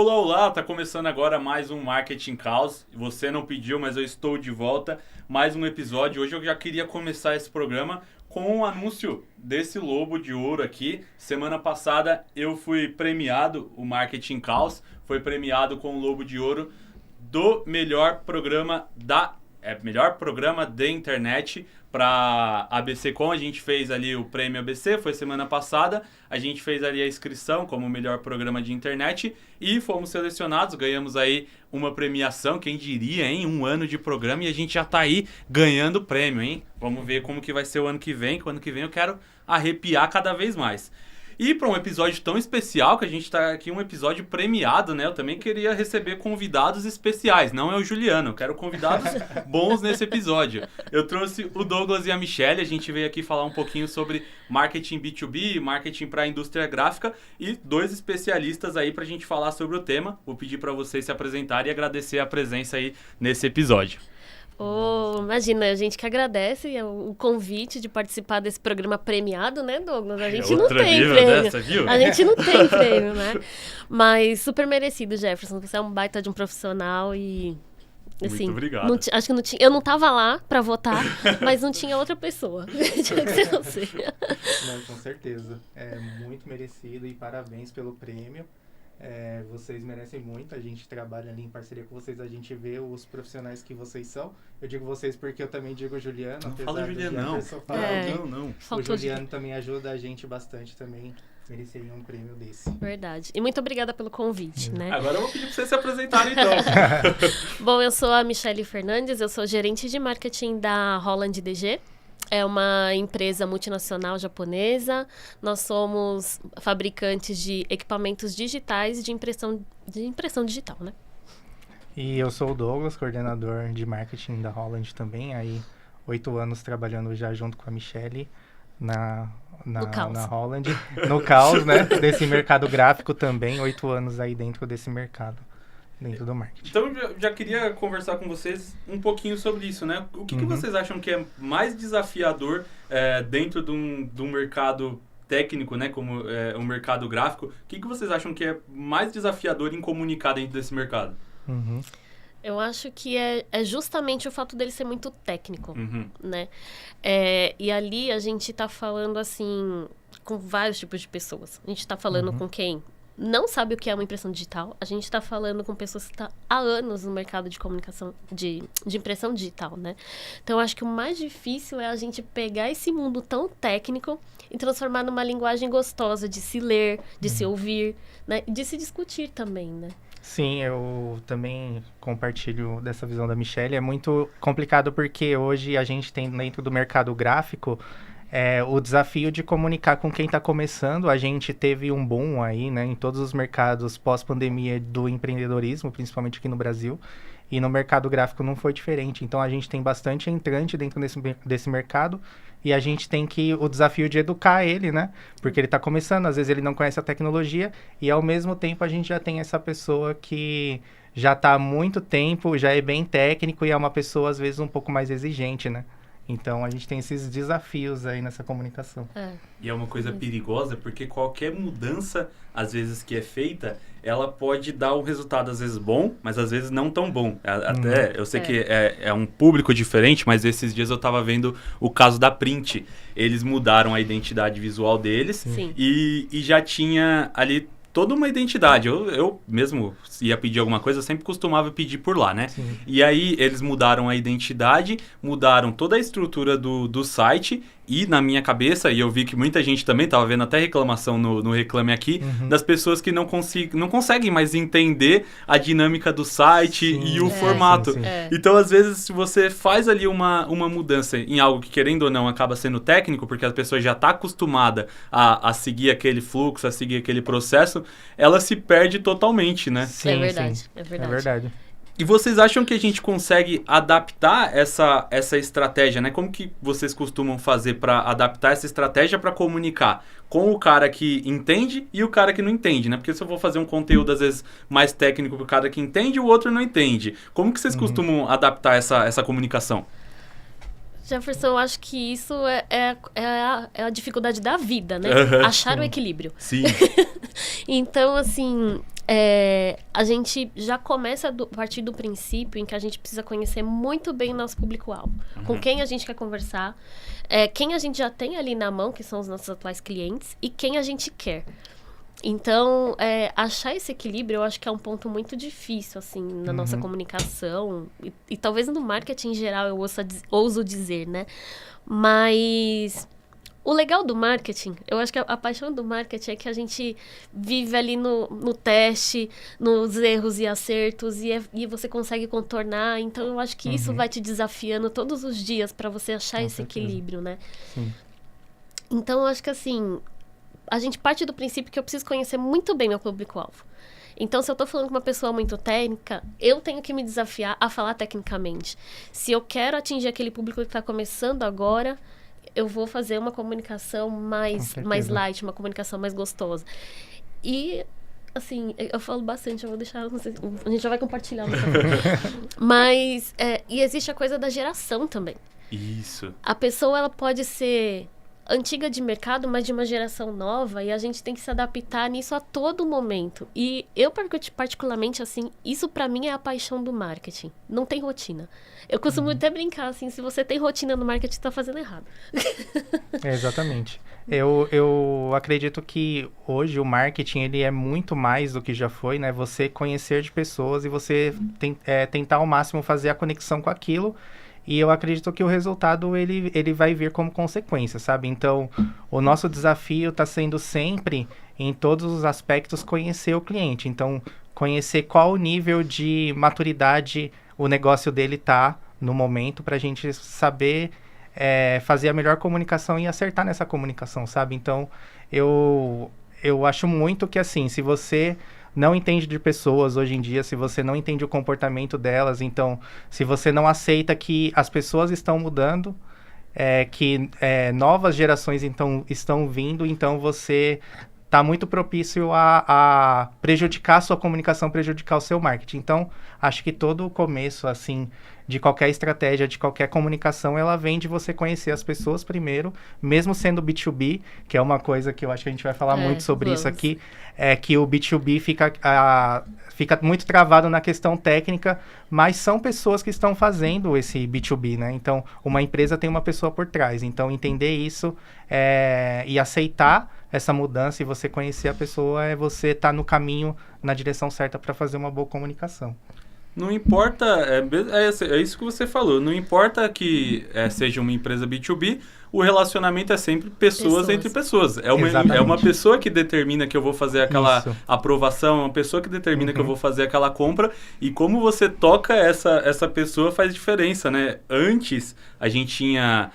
Olá, olá, tá começando agora mais um Marketing Caos. Você não pediu, mas eu estou de volta. Mais um episódio. Hoje eu já queria começar esse programa com um anúncio desse Lobo de Ouro aqui. Semana passada eu fui premiado, o Marketing Caos foi premiado com o Lobo de Ouro do melhor programa de internet para ABC.com. A gente fez ali o prêmio ABC, foi semana passada. A gente fez ali a inscrição como o melhor programa de internet e fomos selecionados, ganhamos aí uma premiação, quem diria, hein? Um ano de programa e a gente já tá aí ganhando prêmio, hein? Vamos ver como que vai ser o ano que vem, que o ano que vem eu quero arrepiar cada vez mais. E para um episódio tão especial, que a gente está aqui, um episódio premiado, né? Eu também queria receber convidados especiais, não é o Juliano, eu quero convidados bons nesse episódio. Eu trouxe o Douglas e a Michelle, a gente veio aqui falar um pouquinho sobre marketing B2B, marketing para a indústria gráfica e dois especialistas aí para a gente falar sobre o tema. Vou pedir para vocês se apresentarem e agradecer a presença aí nesse episódio. Imagina, a gente que agradece o convite de participar desse programa premiado, né, Douglas? A gente não outra tem nível prêmio. Dessa, viu? A gente não tem prêmio, né? Mas super merecido, Jefferson. Você é um baita de um profissional e... Assim, muito obrigado. Acho que não tinha, eu não tava lá pra votar, mas não tinha outra pessoa. Tinha que ser você. Não, com certeza. É muito merecido e parabéns pelo prêmio. Vocês merecem muito, a gente trabalha ali em parceria com vocês, a gente vê os profissionais que vocês são. Eu digo vocês porque eu também digo Juliano. Não fala Juliano, não. O Juliano também ajuda a gente bastante também. Mereceria um prêmio desse. Verdade. E muito obrigada pelo convite, né? Agora eu vou pedir pra vocês se apresentarem, então. Bom, eu sou a Michelle Fernandes, eu sou gerente de marketing da Holland DG. É uma empresa multinacional japonesa. Nós somos fabricantes de equipamentos digitais de impressão digital, né? E eu sou o Douglas, coordenador de marketing da Holland também. Aí, 8 anos trabalhando já junto com a Michelle na Holland. No caos, né? Desse mercado gráfico também. 8 anos aí dentro desse mercado. Dentro do marketing. Então, já queria conversar com vocês um pouquinho sobre isso, né? O que vocês acham que é mais desafiador dentro de um mercado técnico, né? Como um mercado gráfico. O que vocês acham que é mais desafiador em comunicar dentro desse mercado? Eu acho que é justamente o fato dele ser muito técnico, né? E ali a gente tá falando, assim, com vários tipos de pessoas. A gente tá falando com quem não sabe o que é uma impressão digital. A gente está falando com pessoas que estão há anos no mercado de comunicação, de impressão digital, né? Então, eu acho que o mais difícil é a gente pegar esse mundo tão técnico e transformar numa linguagem gostosa de se ler, de se ouvir, né? E de se discutir também, né? Sim, eu também compartilho dessa visão da Michelle. É muito complicado porque hoje a gente tem dentro do mercado gráfico o desafio de comunicar com quem está começando. A gente teve um boom aí, né, em todos os mercados pós-pandemia do empreendedorismo, principalmente aqui no Brasil. E no mercado gráfico não foi diferente. Então, a gente tem bastante entrante dentro desse mercado e a gente tem o desafio de educar ele, né? Porque ele está começando, às vezes ele não conhece a tecnologia e, ao mesmo tempo, a gente já tem essa pessoa que já está há muito tempo, já é bem técnico e é uma pessoa, às vezes, um pouco mais exigente, né? Então, a gente tem esses desafios aí nessa comunicação. E é uma coisa perigosa, porque qualquer mudança, às vezes, que é feita, ela pode dar um resultado, às vezes, bom, mas às vezes não tão bom. Até, eu sei que é um público diferente, mas esses dias eu estava vendo o caso da Print. Eles mudaram a identidade visual deles e já tinha ali toda uma identidade. Eu mesmo ia pedir alguma coisa, eu sempre costumava pedir por lá, né? Sim. E aí eles mudaram a identidade, mudaram toda a estrutura do site e na minha cabeça, e eu vi que muita gente também estava vendo até reclamação no Reclame Aqui, das pessoas que não conseguem mais entender a dinâmica do site e o formato. Sim. Então, às vezes, se você faz ali uma mudança em algo que, querendo ou não, acaba sendo técnico, porque a pessoa já está acostumada a seguir aquele fluxo, a seguir aquele processo, ela se perde totalmente, né? Sim, É verdade, sim. é verdade. É verdade. E vocês acham que a gente consegue adaptar essa estratégia, né? Como que vocês costumam fazer para adaptar essa estratégia para comunicar com o cara que entende e o cara que não entende, né? Porque se eu vou fazer um conteúdo, às vezes, mais técnico para o cara que entende e o outro não entende. Como que vocês costumam adaptar essa comunicação? Jefferson, eu acho que isso é a dificuldade da vida, né? Achar o equilíbrio. Sim. Então, assim, a gente já começa a partir do princípio em que a gente precisa conhecer muito bem o nosso público-alvo. Com quem a gente quer conversar, quem a gente já tem ali na mão, que são os nossos atuais clientes, e quem a gente quer. Então, achar esse equilíbrio, eu acho que é um ponto muito difícil, assim, na nossa comunicação. E talvez no marketing em geral, eu ouso dizer, né? Mas o legal do marketing, eu acho que a paixão do marketing é que a gente vive ali no teste, nos erros e acertos, e você consegue contornar. Então, eu acho que isso vai te desafiando todos os dias para você achar esse equilíbrio, né? Sim. Então, eu acho que, assim, a gente parte do princípio que eu preciso conhecer muito bem meu público-alvo. Então, se eu tô falando com uma pessoa muito técnica, eu tenho que me desafiar a falar tecnicamente. Se eu quero atingir aquele público que está começando agora, eu vou fazer uma comunicação mais light, uma comunicação mais gostosa. E, assim, eu falo bastante, eu vou deixar, não sei, a gente já vai compartilhar. Mas, e existe a coisa da geração também. Isso. A pessoa, ela pode ser antiga de mercado, mas de uma geração nova, e a gente tem que se adaptar nisso a todo momento. E eu, particularmente, assim, isso pra mim é a paixão do marketing. Não tem rotina. Eu costumo até brincar, assim, se você tem rotina no marketing, você tá fazendo errado. Exatamente. Eu acredito que hoje o marketing, ele é muito mais do que já foi, né? Você conhecer de pessoas e você tentar ao máximo fazer a conexão com aquilo. E eu acredito que o resultado, ele vai vir como consequência, sabe? Então, o nosso desafio está sendo sempre, em todos os aspectos, conhecer o cliente. Então, conhecer qual o nível de maturidade o negócio dele está no momento, para a gente saber fazer a melhor comunicação e acertar nessa comunicação, sabe? Então, eu acho muito que, assim, se você não entende de pessoas hoje em dia, se você não entende o comportamento delas, então, se você não aceita que as pessoas estão mudando, que novas gerações estão vindo, então você está muito propício a prejudicar a sua comunicação, prejudicar o seu marketing. Então, acho que todo o começo, assim, de qualquer estratégia, de qualquer comunicação, ela vem de você conhecer as pessoas primeiro, mesmo sendo B2B, que é uma coisa que eu acho que a gente vai falar muito sobre isso aqui, que o B2B fica muito travado na questão técnica, mas são pessoas que estão fazendo esse B2B, né? Então, uma empresa tem uma pessoa por trás. Então, entender isso e aceitar essa mudança e você conhecer a pessoa, você estar no caminho, na direção certa para fazer uma boa comunicação. Não importa, é isso que você falou, não importa que seja uma empresa B2B, o relacionamento é sempre pessoas entre pessoas. É uma pessoa que determina que eu vou fazer aquela aprovação, é uma pessoa que determina que eu vou fazer aquela compra, e como você toca essa pessoa faz diferença, né? Antes, a gente tinha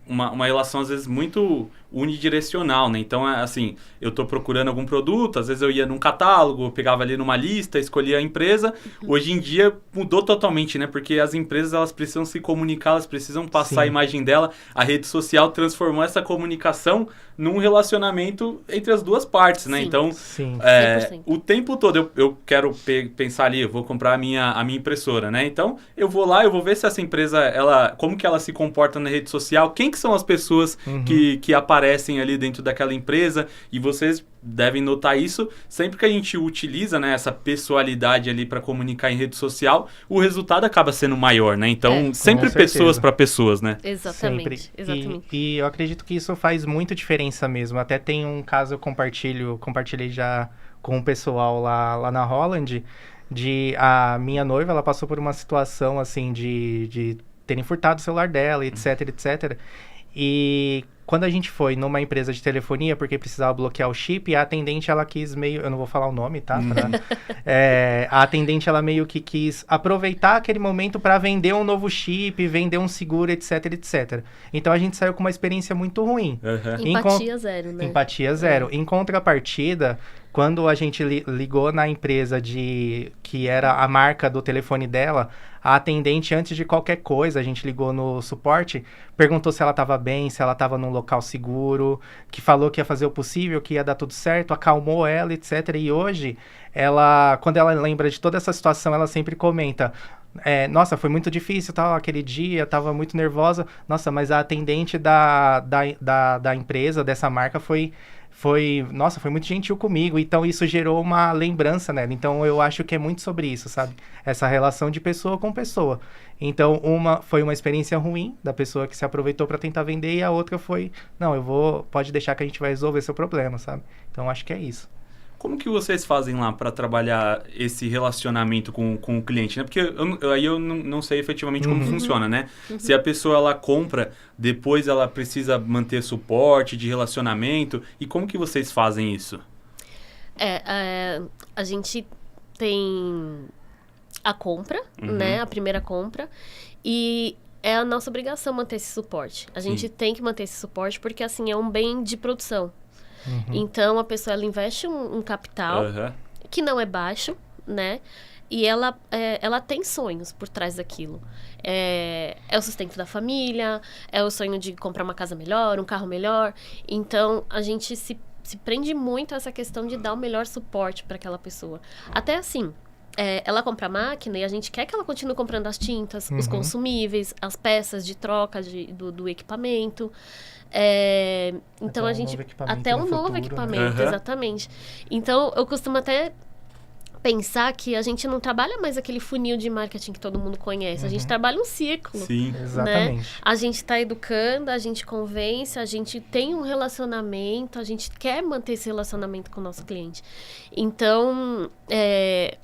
uma relação, às vezes, muito unidirecional, né? Então, assim, eu tô procurando algum produto, às vezes eu ia num catálogo, pegava ali numa lista, escolhia a empresa. Hoje em dia mudou totalmente, né? Porque as empresas, elas precisam se comunicar, elas precisam passar a imagem dela. A rede social transformou essa comunicação num relacionamento entre as duas partes, né? Então, o tempo todo eu quero pensar ali, eu vou comprar a minha impressora, né? Então, eu vou lá, eu vou ver se essa empresa, como que ela se comporta na rede social, quem que são as pessoas que aparecem ali dentro daquela empresa, e vocês devem notar isso, sempre que a gente utiliza, né, essa pessoalidade ali para comunicar em rede social, o resultado acaba sendo maior, né? Então, sempre pessoas para pessoas, né? Exatamente. E eu acredito que isso faz muito diferença mesmo. Até tem um caso, eu compartilhei já com o pessoal lá na Holland, a minha noiva, ela passou por uma situação, assim, de terem furtado o celular dela, etc, etc. E quando a gente foi numa empresa de telefonia, porque precisava bloquear o chip, a atendente, ela quis meio... Eu não vou falar o nome, tá? A atendente, ela meio que quis aproveitar aquele momento para vender um novo chip, vender um seguro, etc, etc. Então, a gente saiu com uma experiência muito ruim. Empatia zero, né? Empatia zero. Em contrapartida, quando a gente ligou na empresa que era a marca do telefone dela, a atendente, antes de qualquer coisa, a gente ligou no suporte, perguntou se ela estava bem, se ela estava num local seguro, que falou que ia fazer o possível, que ia dar tudo certo, acalmou ela, etc. E hoje, quando ela lembra de toda essa situação, ela sempre comenta: nossa, foi muito difícil, aquele dia, estava muito nervosa. Nossa, mas a atendente da empresa, dessa marca, foi nossa, foi muito gentil comigo. Então, isso gerou uma lembrança nela. Então, eu acho que é muito sobre isso, sabe? Essa relação de pessoa com pessoa. Então, foi uma experiência ruim da pessoa que se aproveitou para tentar vender e a outra foi, não, pode deixar que a gente vai resolver seu problema, sabe? Então, acho que é isso. Como que vocês fazem lá para trabalhar esse relacionamento com o cliente, né? Porque aí eu não sei efetivamente como funciona, né? Se a pessoa ela compra, depois ela precisa manter suporte de relacionamento. E como que vocês fazem isso? A gente tem a compra, né? A primeira compra. E é a nossa obrigação manter esse suporte. A gente tem que manter esse suporte porque, assim, é um bem de produção. Então, a pessoa ela investe um capital que não é baixo, né? E ela tem sonhos por trás daquilo. É o sustento da família, é o sonho de comprar uma casa melhor, um carro melhor. Então, a gente se prende muito a essa questão de dar o melhor suporte para aquela pessoa. Até assim, ela compra a máquina e a gente quer que ela continue comprando as tintas, os consumíveis, as peças de troca do equipamento. Então a gente até um novo equipamento, exatamente. Então eu costumo até pensar que a gente não trabalha mais aquele funil de marketing que todo mundo conhece. A gente trabalha um círculo. Sim, exatamente. Né? A gente está educando, a gente convence, a gente tem um relacionamento, a gente quer manter esse relacionamento com o nosso cliente. Então,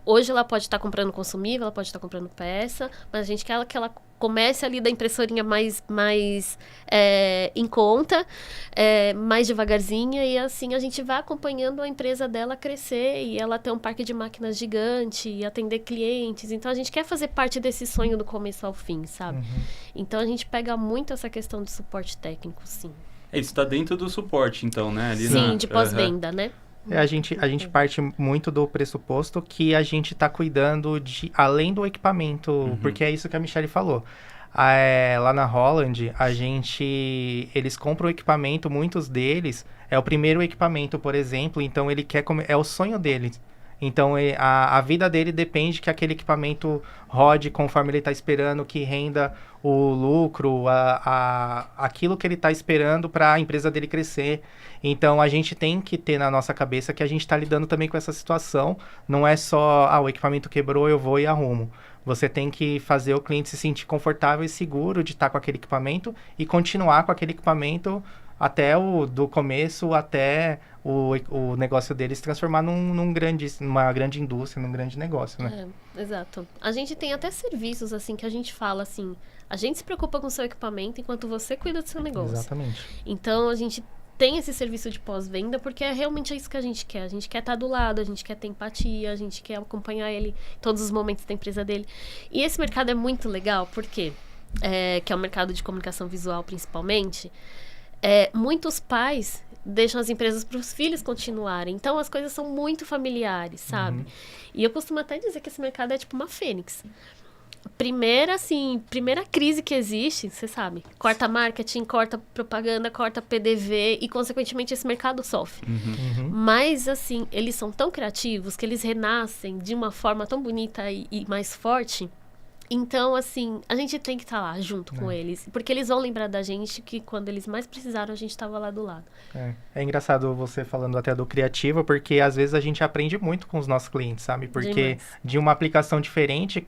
hoje ela pode estar comprando consumível, ela pode estar comprando peça, mas a gente quer que ela comece ali da impressorinha mais em conta, mais devagarzinha, e assim a gente vai acompanhando a empresa dela crescer e ela ter um parque de máquinas gigante e atender clientes. Então a gente quer fazer parte desse sonho do começo ao fim, sabe? Então a gente pega muito essa questão de suporte técnico, sim. Isso está dentro do suporte, então, né? Ali sim, de pós-venda, né? A gente parte muito do pressuposto que a gente está cuidando além do equipamento, porque é isso que a Michelle falou. Lá na Holland, eles compram o equipamento, muitos deles, é o primeiro equipamento, por exemplo, então ele quer é o sonho deles. Então, a vida dele depende que aquele equipamento rode conforme ele está esperando, que renda o lucro, aquilo que ele está esperando para a empresa dele crescer. Então, a gente tem que ter na nossa cabeça que a gente está lidando também com essa situação. Não é só, o equipamento quebrou, eu vou e arrumo. Você tem que fazer o cliente se sentir confortável e seguro de estar com aquele equipamento e continuar com aquele equipamento até do começo até o negócio dele se transformar numa grande indústria, num grande negócio, né? Exato. A gente tem até serviços, assim, que a gente fala, assim, a gente se preocupa com o seu equipamento enquanto você cuida do seu negócio. Exatamente. Então, a gente tem esse serviço de pós-venda porque realmente isso que a gente quer. A gente quer estar do lado, a gente quer ter empatia, a gente quer acompanhar ele em todos os momentos da empresa dele. E esse mercado é muito legal, porque que é o mercado de comunicação visual, principalmente. Muitos pais deixam as empresas para os filhos continuarem. Então, as coisas são muito familiares, sabe? E eu costumo até dizer que esse mercado é tipo uma fênix. Primeira crise que existe, você sabe, corta marketing, corta propaganda, corta PDV e, consequentemente, esse mercado sofre. Mas, assim, eles são tão criativos que eles renascem de uma forma tão bonita e mais forte. Então, assim, a gente tem que estar lá junto com eles, porque eles vão lembrar da gente que quando eles mais precisaram, a gente estava lá do lado. É engraçado você falando até do criativo, porque às vezes a gente aprende muito com os nossos clientes, sabe? Porque de uma aplicação diferente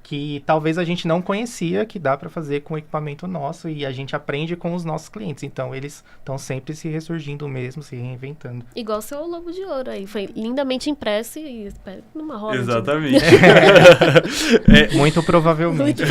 que talvez a gente não conhecia que dá para fazer com o equipamento nosso e a gente aprende com os nossos clientes. Então, eles estão sempre se ressurgindo mesmo, se reinventando. Igual o seu Lobo de Ouro aí. Foi lindamente impresso e espero numa roda. Exatamente. Muito provavelmente.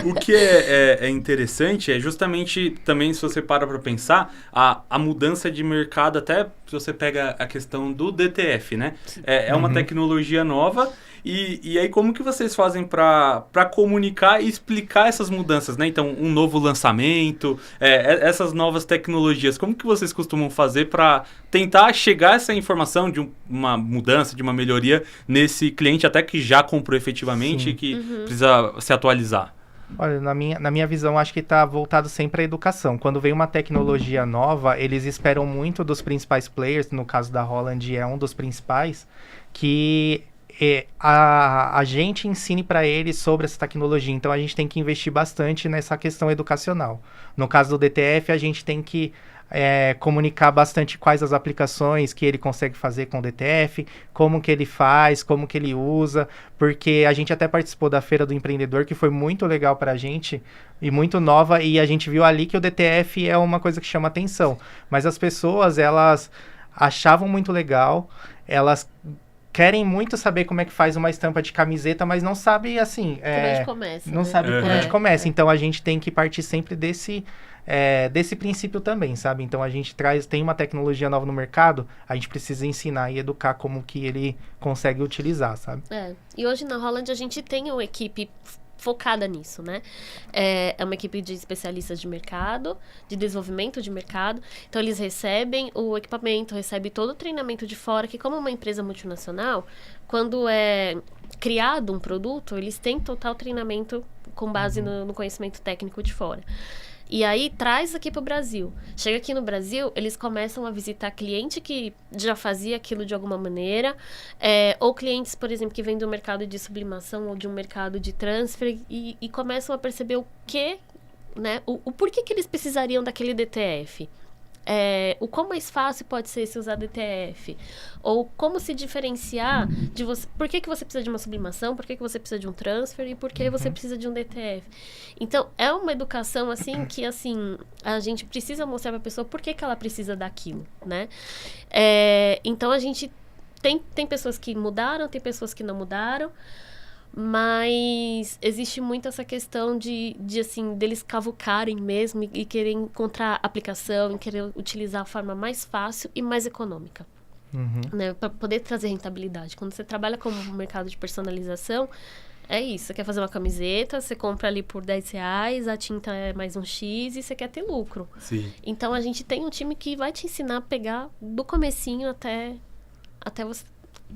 O que é interessante é justamente também, se você para pensar, a mudança de mercado, até se você pega a questão do DTF, né? É uma tecnologia nova. E aí, como que vocês fazem para comunicar e explicar essas mudanças, né? Então, um novo lançamento, essas novas tecnologias, como que vocês costumam fazer para tentar chegar essa informação de uma mudança, de uma melhoria nesse cliente até que já comprou efetivamente e que precisa se atualizar? Olha, na minha visão, acho que está voltado sempre à educação. Quando vem uma tecnologia nova, eles esperam muito dos principais players, no caso da Holland é um dos principais, que a gente ensine para eles sobre essa tecnologia. Então, a gente tem que investir bastante nessa questão educacional. No caso do DTF, a gente tem que comunicar bastante quais as aplicações que ele consegue fazer com o DTF, como que ele faz, como que ele usa, porque a gente até participou da Feira do Empreendedor, que foi muito legal pra gente e muito nova, e a gente viu ali que o DTF é uma coisa que chama atenção, mas as pessoas, elas achavam muito legal, elas querem muito saber como é que faz uma estampa de camiseta, mas não sabe, assim... Por onde começa, não né? sabe por onde começa. Então, a gente tem que partir sempre desse princípio também, sabe? Então, a gente tem uma tecnologia nova no mercado, a gente precisa ensinar e educar como que ele consegue utilizar, sabe? E hoje na Holland a gente tem uma equipe focada nisso, né? É uma equipe de especialistas de mercado, de desenvolvimento de mercado. Então, eles recebem o equipamento, recebem todo o treinamento de fora, que como uma empresa multinacional, quando é criado um produto, eles têm total treinamento com base no conhecimento técnico de fora. E aí, traz aqui para o Brasil. Chega aqui no Brasil, eles começam a visitar cliente que já fazia aquilo de alguma maneira, ou clientes, por exemplo, que vêm do mercado de sublimação ou de um mercado de transfer e começam a perceber o que, né, o porquê que eles precisariam daquele DTF. O quão mais fácil pode ser se usar DTF, ou como se diferenciar de você, por que você precisa de uma sublimação, por que você precisa de um transfer e por que você precisa de um DTF. Então, é uma educação, assim, que, assim, a gente precisa mostrar para a pessoa por que ela precisa daquilo, né? Então, a gente tem pessoas que mudaram, tem pessoas que não mudaram, mas existe muito essa questão de assim, deles cavucarem mesmo e querer encontrar aplicação, e querer utilizar a forma mais fácil e mais econômica, né, para poder trazer rentabilidade. Quando você trabalha com um mercado de personalização, é isso, você quer fazer uma camiseta, você compra ali por R$10, a tinta é mais um X e você quer ter lucro. Sim. Então, a gente tem um time que vai te ensinar a pegar do comecinho até você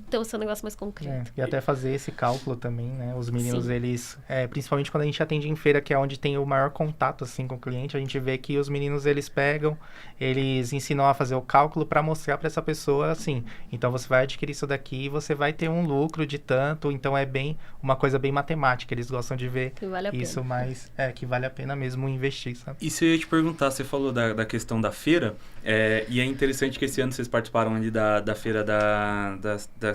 ter o seu negócio mais concreto. E até fazer esse cálculo também, né? Os meninos, Sim. eles... principalmente quando a gente atende em feira, que é onde tem o maior contato, assim, com o cliente, a gente vê que os meninos, eles pegam, eles ensinam a fazer o cálculo para mostrar para essa pessoa, assim, então você vai adquirir isso daqui e você vai ter um lucro de tanto, então é bem uma coisa bem matemática, eles gostam de ver Que vale a isso, pena. mas que vale a pena mesmo investir, sabe? Isso eu ia te perguntar, você falou da questão da feira, e é interessante que esse ano vocês participaram ali da feira da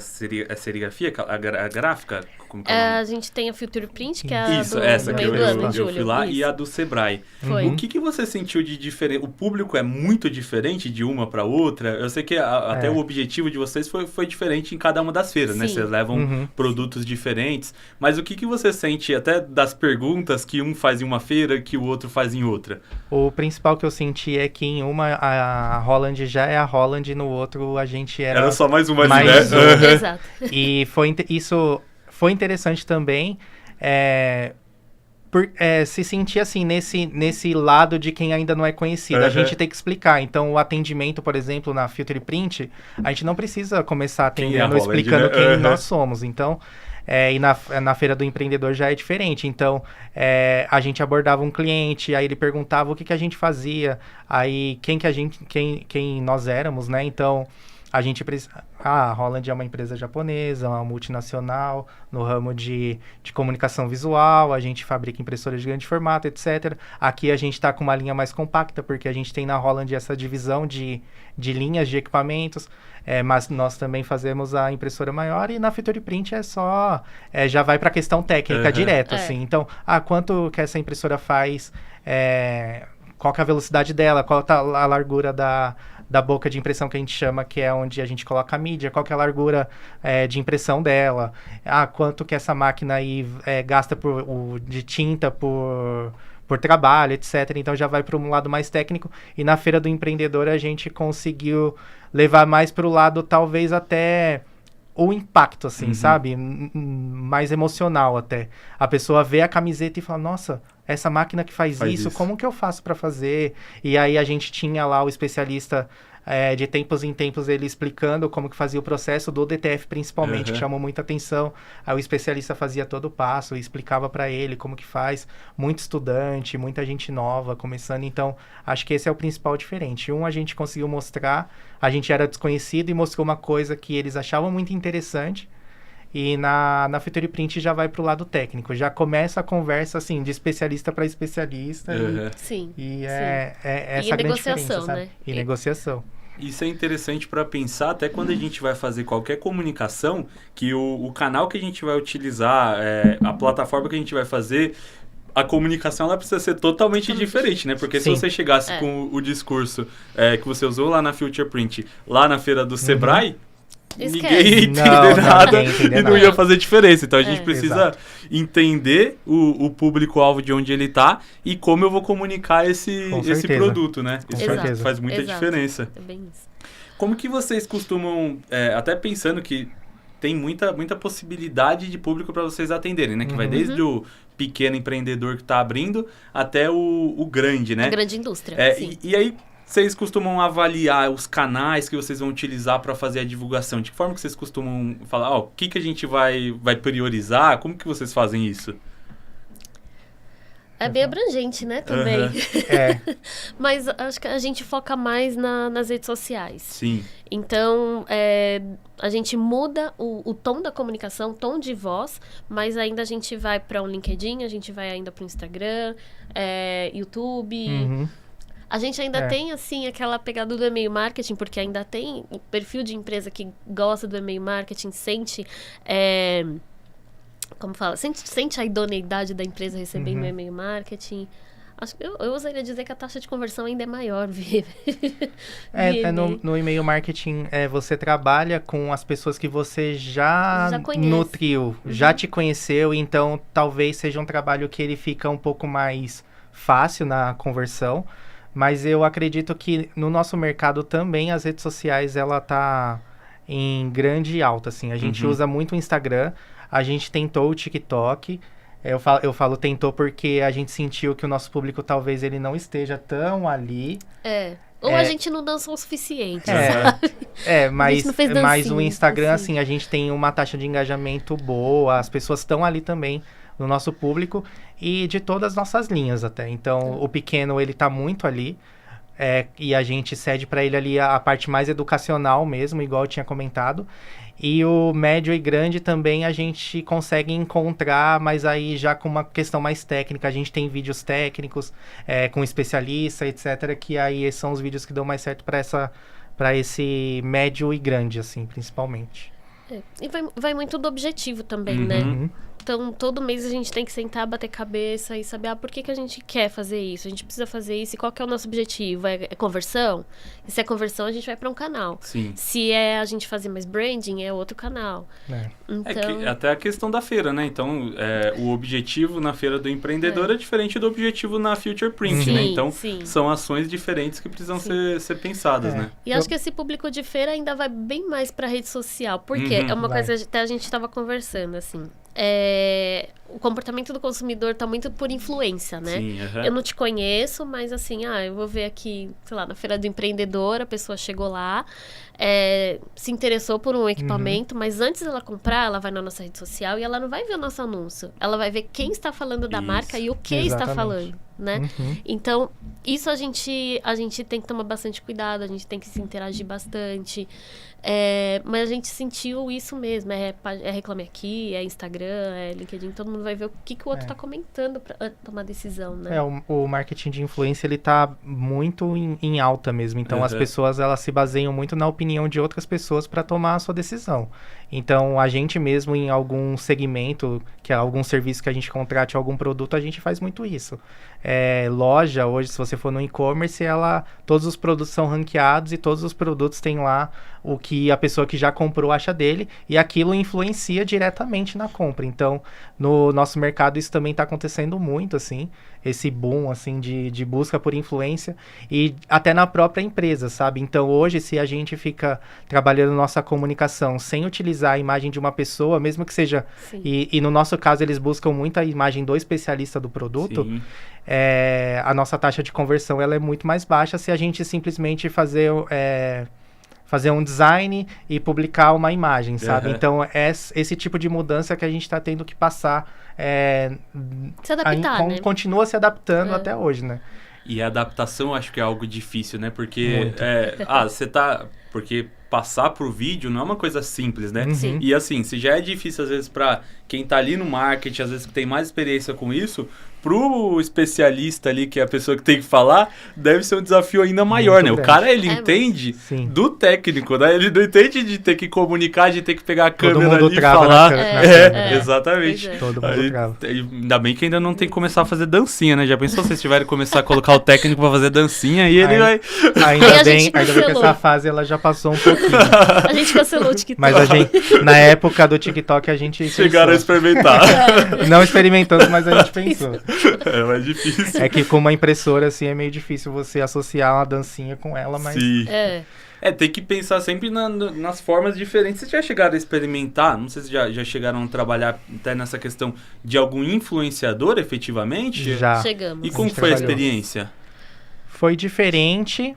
serigrafia, a gráfica, como que é o nome? A gente tem a Future Print, que é Isso, a essa do que meio do ano, em eu julho. fui lá, Isso. e a do Sebrae. Foi. O que você sentiu de diferente? O público é muito diferente de uma para outra? Eu sei que até o objetivo de vocês foi diferente em cada uma das feiras, né? Sim. Vocês levam produtos diferentes, mas o que você sente até das perguntas que um faz em uma feira que o outro faz em outra? O principal que eu senti é que em uma a Holland já é a Holland, e no outro a gente Era só mais uma, mais né? um. Exato. E isso foi interessante também, se sentir assim, nesse lado de quem ainda não é conhecido. A gente tem que explicar. Então, o atendimento, por exemplo, na Future Print, a gente não precisa começar atendendo, explicando quem nós somos. Então, e na Feira do Empreendedor já é diferente. Então, a gente abordava um cliente, aí ele perguntava o que a gente fazia, aí quem nós éramos, né? Então, a Holland é uma empresa japonesa, uma multinacional, no ramo de comunicação visual, a gente fabrica impressoras de grande formato, etc. Aqui a gente está com uma linha mais compacta, porque a gente tem na Holland essa divisão de linhas de equipamentos, mas nós também fazemos a impressora maior, e na Future Print já vai para a questão técnica direto, assim. Então, quanto que essa impressora faz, qual que é a velocidade dela, qual tá a largura da boca de impressão, que a gente chama, que é onde a gente coloca a mídia, qual que é a largura de impressão dela, quanto que essa máquina aí gasta de tinta por trabalho, etc. Então já vai para um lado mais técnico, e na Feira do Empreendedor a gente conseguiu levar mais para o lado, talvez até o impacto, assim, sabe? Mais emocional até. A pessoa vê a camiseta e fala, nossa, essa máquina que faz isso, como que eu faço para fazer? E aí a gente tinha lá o especialista, de tempos em tempos, ele explicando como que fazia o processo do DTF, principalmente, que chamou muita atenção. Aí o especialista fazia todo o passo e explicava para ele como que faz. Muito estudante, muita gente nova começando. Então, acho que esse é o principal diferente. A gente conseguiu mostrar, a gente era desconhecido e mostrou uma coisa que eles achavam muito interessante. e na Future Print já vai pro lado técnico. Já começa a conversa, assim, de especialista para especialista. Sim. E é essa e grande negociação, diferença, sabe? né? E negociação. Isso é interessante para pensar, até quando a gente vai fazer qualquer comunicação, que o canal que a gente vai utilizar, a plataforma que a gente vai fazer, a comunicação ela precisa ser totalmente diferente, né? Porque Sim. se você chegasse com o discurso que você usou lá na Future Print, lá na feira do Sebrae, ninguém ia entender nada e não ia fazer diferença. Então a gente precisa entender o público-alvo de onde ele está e como eu vou comunicar esse produto, né? Isso faz muita diferença. É bem isso. Como que vocês costumam, até pensando que tem muita possibilidade de público para vocês atenderem, né? Que vai desde o pequeno empreendedor que está abrindo até o grande, né? A grande indústria, sim. E aí, vocês costumam avaliar os canais que vocês vão utilizar para fazer a divulgação? De que forma que vocês costumam falar, o que a gente vai priorizar? Como que vocês fazem isso? É bem abrangente, né, também. Mas acho que a gente foca mais nas redes sociais. Sim. Então, a gente muda o tom da comunicação, o tom de voz, mas ainda a gente vai para um LinkedIn, a gente vai ainda para o Instagram, YouTube. A gente ainda tem, assim, aquela pegada do e-mail marketing, porque ainda tem o perfil de empresa que gosta do e-mail marketing, sente... como fala? Sente a idoneidade da empresa recebendo o e-mail marketing. Acho que eu ousaria dizer que a taxa de conversão ainda é maior. No e-mail marketing, você trabalha com as pessoas que você já nutriu, já te conheceu, então talvez seja um trabalho que ele fica um pouco mais fácil na conversão. Mas eu acredito que no nosso mercado também as redes sociais, ela tá em grande alta, assim. A gente usa muito o Instagram, a gente tentou o TikTok. Eu falo tentou porque a gente sentiu que o nosso público talvez ele não esteja tão ali. Ou a gente não dançou o suficiente, sabe? Mas o Instagram, assim, a gente tem uma taxa de engajamento boa, as pessoas estão ali também no nosso público e de todas as nossas linhas até. Então, o pequeno, ele tá muito ali e a gente cede para ele ali a parte mais educacional mesmo, igual eu tinha comentado. E o médio e grande também a gente consegue encontrar, mas aí já com uma questão mais técnica. A gente tem vídeos técnicos com especialista, etc. Que aí são os vídeos que dão mais certo para esse médio e grande, assim, principalmente. E vai muito do objetivo também, né? Então, todo mês a gente tem que sentar, bater cabeça e saber, por que a gente quer fazer isso? A gente precisa fazer isso e qual que é o nosse objetivo? É conversão? E se é conversão, a gente vai para um canal. Sim. Se é a gente fazer mais branding, é outro canal. Então... até a questão da feira, né? Então, o objetivo na feira do empreendedor é diferente do objetivo na Future Print, né? Então, são ações diferentes que precisam ser pensadas, né? E acho que esse público de feira ainda vai bem mais para rede social. Porque é uma coisa, até a gente estava conversando, assim... o comportamento do consumidor está muito por influência, né? Sim, eu não te conheço, mas assim, eu vou ver aqui, sei lá, na feira do empreendedor, a pessoa chegou lá, se interessou por um equipamento, mas antes dela comprar, ela vai na nossa rede social e ela não vai ver o nosso anúncio. Ela vai ver quem está falando da marca e o que está falando, né? Então, isso a gente tem que tomar bastante cuidado, a gente tem que se interagir bastante. Mas a gente sentiu isso mesmo, Reclame Aqui, Instagram, LinkedIn, todo mundo vai ver o que o outro está comentando para tomar decisão, né? O marketing de influência, ele tá muito em alta mesmo, então as pessoas, elas se baseiam muito na opinião de outras pessoas para tomar a sua decisão. Então, a gente mesmo, em algum segmento, que é algum serviço que a gente contrate, algum produto, a gente faz muito isso. Loja, hoje, se você for no e-commerce, todos os produtos são ranqueados e todos os produtos têm lá o que a pessoa que já comprou acha dele, e aquilo influencia diretamente na compra. Então, no nosso mercado, isso também está acontecendo muito, assim, esse boom, assim, de busca por influência, e até na própria empresa, sabe? Então, hoje, se a gente fica trabalhando nossa comunicação sem utilizar a imagem de uma pessoa, mesmo que seja... E no nosso caso, eles buscam muito a imagem do especialista do produto, a nossa taxa de conversão ela é muito mais baixa se a gente simplesmente fazer um design e publicar uma imagem, sabe? Então, esse tipo de mudança que a gente está tendo que passar. Se adaptar, né? Continua se adaptando até hoje, né? E a adaptação, acho que é algo difícil, né? Porque, você tá... Porque passar pro vídeo não é uma coisa simples, né? Sim. E assim, se já é difícil às vezes pra quem tá ali no marketing, às vezes que tem mais experiência com isso, pro especialista ali, que é a pessoa que tem que falar, deve ser um desafio ainda maior, Muito né? grande. O cara, ele entende Sim. do técnico, né? Ele não entende de ter que comunicar, de ter que pegar a Todo câmera mundo ali e trava falar. na câmera. Exatamente. Pois é. Todo mundo Aí, trava. ainda bem que ainda não tem que começar a fazer dancinha, né? Já pensou se vocês tiverem que começar a colocar o técnico pra fazer dancinha e ele Aí- vai... Aí Ainda a bem, gente ainda bem que cancelou. essa fase ela já passou um pouquinho. A gente cancelou o TikTok. Mas a gente, na época do TikTok, a gente Chegaram a pensou. experimentar. Não experimentamos, mas a gente pensou. É mais difícil. É que com uma impressora, assim, é meio difícil você associar uma dancinha com ela, mas... Sim. É. Tem que pensar sempre nas formas diferentes. Vocês já chegaram a experimentar? Não sei se já chegaram a trabalhar até nessa questão de algum influenciador, efetivamente? Já. Chegamos. E como gente foi a trabalhou. experiência? Foi diferente.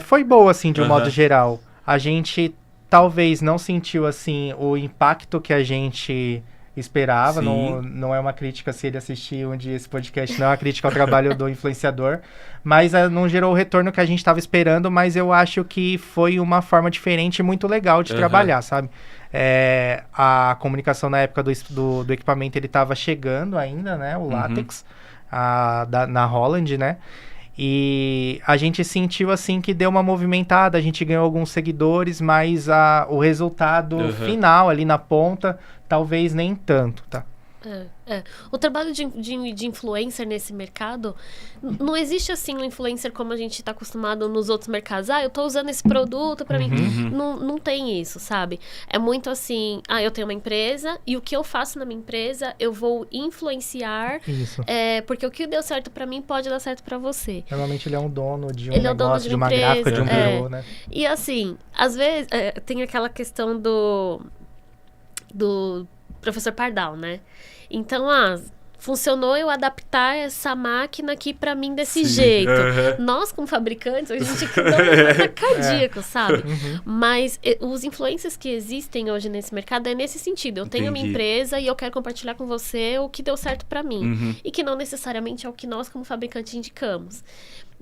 Foi boa, assim, de um Aham. modo geral. A gente talvez não sentiu, assim, o impacto que a gente esperava. Sim. Não é uma crítica se ele assistir um dia esse podcast, não é uma crítica ao trabalho do influenciador. Mas não gerou o retorno que a gente estava esperando, mas eu acho que foi uma forma diferente e muito legal de Aham. trabalhar, sabe? A comunicação na época do equipamento, ele estava chegando ainda, né? O látex, na Holland, né? E a gente sentiu, assim, que deu uma movimentada, a gente ganhou alguns seguidores, mas o resultado Uhum. final ali na ponta, talvez nem tanto, tá? O trabalho de influencer nesse mercado, não existe assim um influencer como a gente tá acostumado nos outros mercados. Eu tô usando esse produto pra mim. Não tem isso, sabe? É muito assim, eu tenho uma empresa e o que eu faço na minha empresa, eu vou influenciar, Isso. porque o que deu certo pra mim pode dar certo pra você. Normalmente ele é um dono de um Ele é o dono negócio, de de uma uma gráfica, de um empresa, birô, né? E assim, às vezes, tem aquela questão do professor Pardal, né? Então, funcionou eu adaptar essa máquina aqui pra mim desse Sim. jeito. Aham. Nós, como fabricantes, a gente dá um ataque cardíaco, sabe? Uhum. Mas os influencers que existem hoje nesse mercado é nesse sentido. Eu tenho a minha Entendi. empresa e eu quero compartilhar com você o que deu certo pra mim. Uhum. E que não necessariamente é o que nós, como fabricante, indicamos.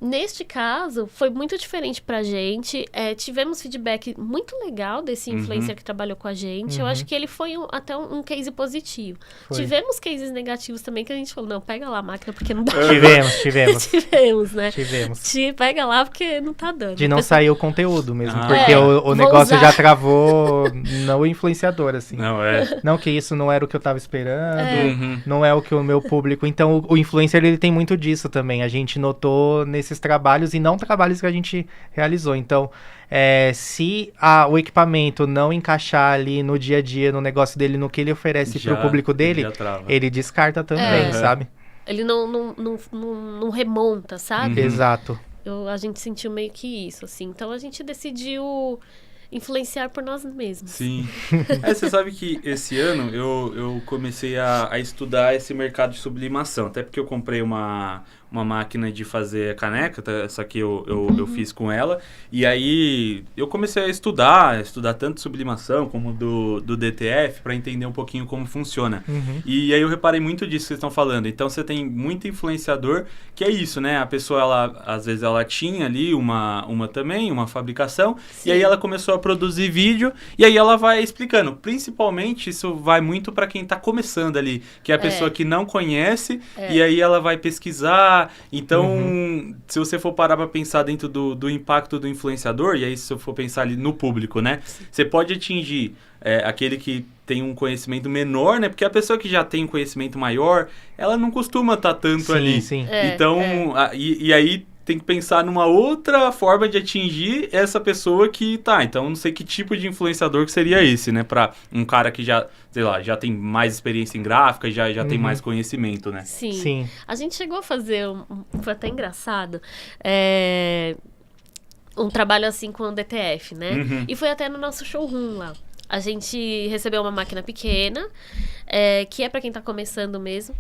Neste caso, foi muito diferente pra gente. Tivemos feedback muito legal desse influencer que trabalhou com a gente. Eu acho que ele foi até um case positivo. Foi. Tivemos cases negativos também que a gente falou, não, pega lá a máquina porque não dá. Tivemos. Tivemos, né? Tivemos. Pega lá porque não tá dando. De não Pessoal- sair o conteúdo mesmo, Ah. porque o vou negócio usar. já travou no influenciador, assim. Não, Não que isso não era o que eu tava esperando, Uhum. não é o que o meu público... Então, o influencer, ele tem muito disso também. A gente notou nesses trabalhos e não trabalhos que a gente realizou. Então, se o equipamento não encaixar ali no dia a dia, no negócio dele, no que ele oferece pro público dele, já trava. ele descarta também, sabe? Ele não remonta, sabe? Exato. A gente sentiu meio que isso, assim. Então, a gente decidiu influenciar por nós mesmos. Sim. Você sabe que esse ano eu comecei a estudar esse mercado de sublimação. Até porque eu comprei uma máquina de fazer caneca, essa aqui eu fiz com ela. E aí eu comecei a estudar tanto sublimação como do DTF para entender um pouquinho como funciona. Uhum. E aí eu reparei muito disso que vocês estão falando. Então você tem muito influenciador, que é isso, né? A pessoa, às vezes ela tinha ali uma fabricação, Sim. e aí ela começou a produzir vídeo, e aí ela vai explicando. Principalmente isso vai muito para quem tá começando ali, que é a pessoa que não conhece, e aí ela vai pesquisar. Então, se você for parar para pensar dentro do impacto do influenciador, e aí se eu for pensar ali no público, né? Você pode atingir aquele que tem um conhecimento menor, né? Porque a pessoa que já tem um conhecimento maior, ela não costuma estar tanto ali. Sim. Então, e aí tem que pensar numa outra forma de atingir essa pessoa que então não sei que tipo de influenciador que seria esse, né? Pra um cara que já, sei lá, já tem mais experiência em gráfica, já tem mais conhecimento, né? Sim. A gente chegou a fazer, foi até engraçado, um trabalho assim com o DTF, né? Uhum. E foi até no nosso showroom lá. A gente recebeu uma máquina pequena, que é para quem tá começando mesmo.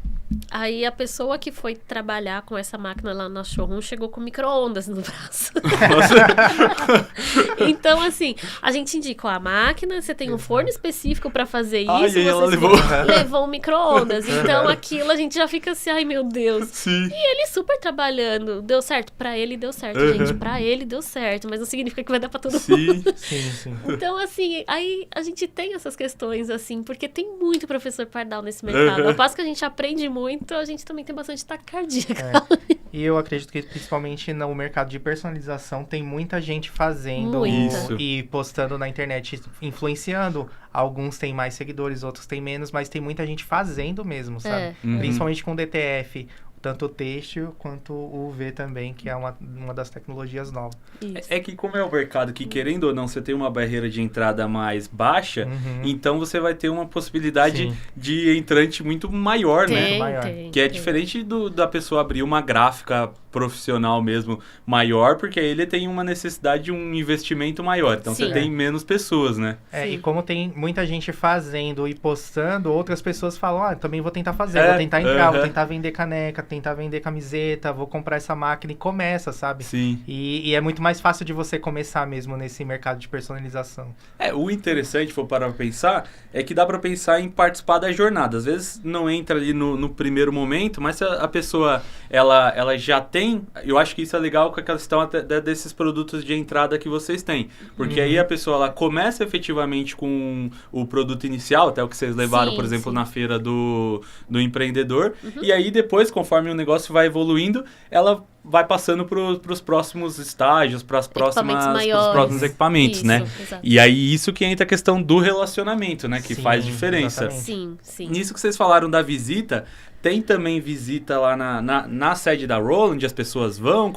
Aí a pessoa que foi trabalhar com essa máquina lá na showroom chegou com micro-ondas no braço. Então, assim, a gente indica a máquina, você tem um forno específico pra fazer isso, e ela levou um micro-ondas. Então, aquilo a gente já fica assim, ai meu Deus. Sim. E ele super trabalhando. Deu certo? Pra ele deu certo, gente. Pra ele deu certo, mas não significa que vai dar pra todo mundo. Sim. Então, assim, aí a gente tem essas questões, assim, porque tem muito professor pardal nesse mercado. Ao passo que a gente aprende muito, a gente também tem bastante taquicardia. E eu acredito que, principalmente no mercado de personalização, tem muita gente fazendo Isso. e postando na internet, influenciando. Alguns têm mais seguidores, outros têm menos, mas tem muita gente fazendo mesmo, sabe? Principalmente com DTF. Tanto o têxtil quanto o UV também, que é uma das tecnologias novas. É que como é o mercado que, querendo ou não, você tem uma barreira de entrada mais baixa, então você vai ter uma possibilidade de entrante muito maior, né? Que é diferente da pessoa abrir uma gráfica profissional mesmo maior, porque aí ele tem uma necessidade de um investimento maior. Então você tem menos pessoas, né? E como tem muita gente fazendo e postando, outras pessoas falam, também vou tentar fazer, vou tentar entrar, vou tentar vender caneca, tentar vender camiseta, vou comprar essa máquina e começa, sabe? Sim. E é muito mais fácil de você começar mesmo nesse mercado de personalização. O interessante, for parar pra pensar, é que dá pra pensar em participar da jornada. Às vezes não entra ali no primeiro momento, mas se a pessoa, ela já tem, eu acho que isso é legal com a questão até desses produtos de entrada que vocês têm. Porque aí a pessoa, ela começa efetivamente com o produto inicial, até o que vocês levaram, por exemplo, na feira do empreendedor, e aí depois, conforme o negócio vai evoluindo, ela vai passando para os próximos estágios, para os próximos equipamentos, né? Exato. E aí isso que entra a questão do relacionamento, né? Que faz diferença. Exatamente. Sim. Nisso que vocês falaram da visita, tem também visita lá na sede da Roland, as pessoas vão?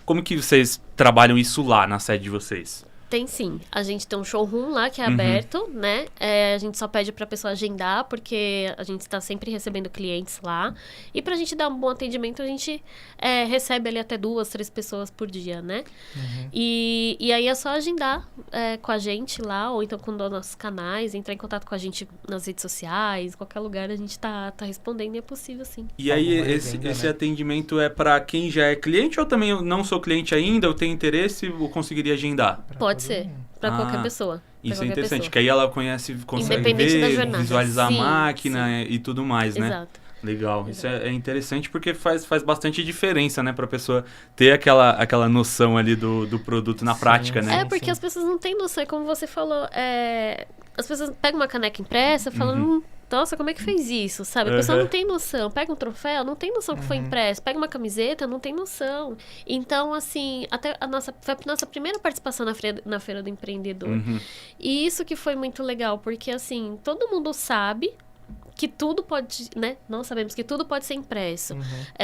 Como que vocês trabalham isso lá na sede de vocês? Tem sim. A gente tem um showroom lá que é aberto, né? A gente só pede pra pessoa agendar, porque a gente está sempre recebendo clientes lá. E pra gente dar um bom atendimento, a gente recebe ali até 2, 3 pessoas por dia, né? E aí é só agendar com a gente lá, ou então com os nossos canais, entrar em contato com a gente nas redes sociais, qualquer lugar a gente tá respondendo e é possível sim. E aí esse atendimento é pra quem já é cliente ou também eu não sou cliente ainda, eu tenho interesse, eu conseguiria agendar? Pode ser, para qualquer pessoa. Isso é interessante, que aí ela consegue ver, visualizar a máquina e tudo mais, né? Exato. Legal, isso é interessante porque faz bastante diferença, né? Pra pessoa ter aquela noção ali do produto na prática, né? Porque as pessoas não têm noção, é como você falou, as pessoas pegam uma caneca impressa e falam, nossa, como é que fez isso, sabe? A pessoa não tem noção. Pega um troféu, não tem noção que foi impresso. Pega uma camiseta, não tem noção. Então, assim, até foi a nossa primeira participação na Feira do Empreendedor. E isso que foi muito legal, porque, assim, todo mundo sabe que tudo pode, né? Nós sabemos que tudo pode ser impresso.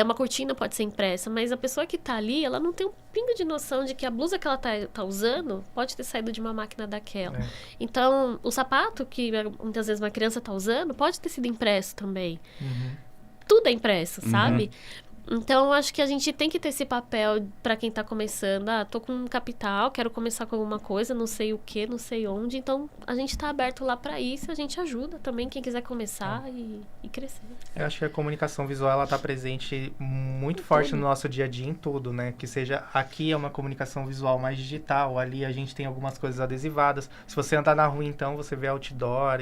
Uma cortina pode ser impressa, mas a pessoa que tá ali, ela não tem um pingo de noção de que a blusa que ela tá usando pode ter saído de uma máquina daquela. Então, o sapato que muitas vezes uma criança tá usando pode ter sido impresso também. Tudo é impresso, sabe? Então, acho que a gente tem que ter esse papel para quem tá começando. Tô com um capital, quero começar com alguma coisa, não sei o que, não sei onde. Então, a gente tá aberto lá para isso, a gente ajuda também quem quiser começar e crescer. Eu acho que a comunicação visual, ela tá presente muito forte no nosso dia a dia em tudo, né? Que seja, aqui é uma comunicação visual mais digital, ali a gente tem algumas coisas adesivadas. Se você andar na rua, então, você vê outdoor